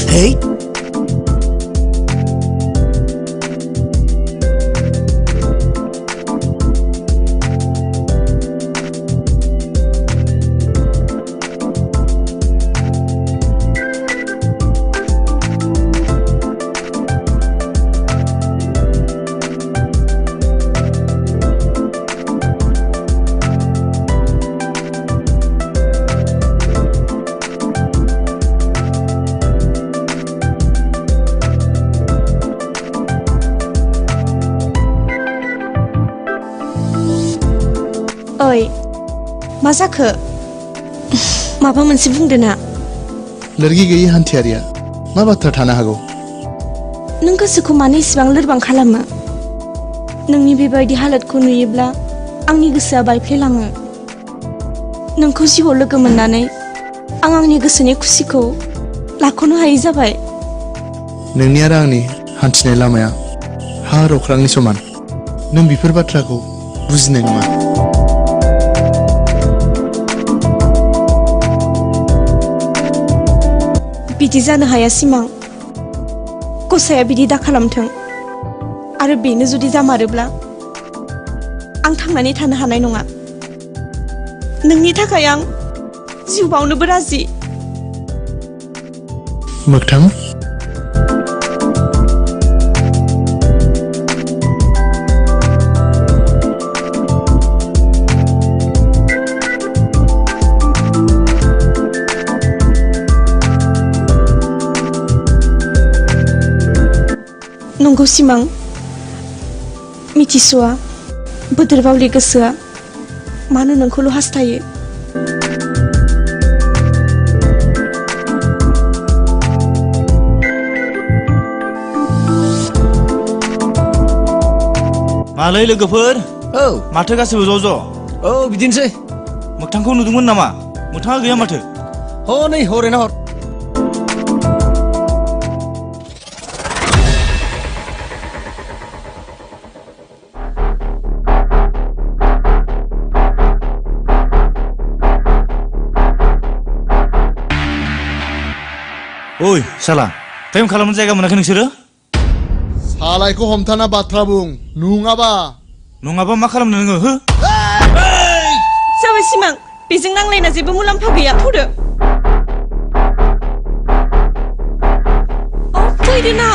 Hey. ओइ मा जाखो माबा मोनसे बुंदो ना लोरगि गैयि हान्थियारिया मा बाथ्रा थानो हागौ नों गोसोखौ मानो इसिबां लोरबां खालामो नोंनि बेबायदि हालोदखौ नुयोब्ला आंनि गोसोआ बायफ्लेलाङो नोंखौ जिउआव लोगो मोननानै आं आंनि गोसोनि खुसिखौ लाख'नो हायै जाबाय नोंनि आरो आंनि हान्थिनाय लामाया हा आरो अख्रांनि समान नों बेफोर बाथ्राखौ बुजिनाय नङा बिदि जानो हाया सिमां गसाया बिदि दा खालामथों आरो बेनो जुदि जामारोब्ला आं थांनानै थानो हानाय नङा नोंनि थाखाय आं जिउ बावनोबो राजि मोगथां नंगौ सिमां मिथिस'आ बोदोर बावलि गोसोआ मानो नोंखौल' हास्थायो मालै लोगोफोर औ माथो गासिबो ज' ज' औ बिदिनोसै मोगथांखौ नुदोंमोन नामा मोगथाङा गैया माथो हनै हरैना हर ओइ साला टाइम खालामनो जायगा मोनाखै नोंसोरो सालायखौ हमथाना बाथ्रा बुं नङाबा मा खालामनो नोङो हो जाबाय सिमां बेजों नांलायना जेबो मुलाम्फा गैया थौदो फैदो ना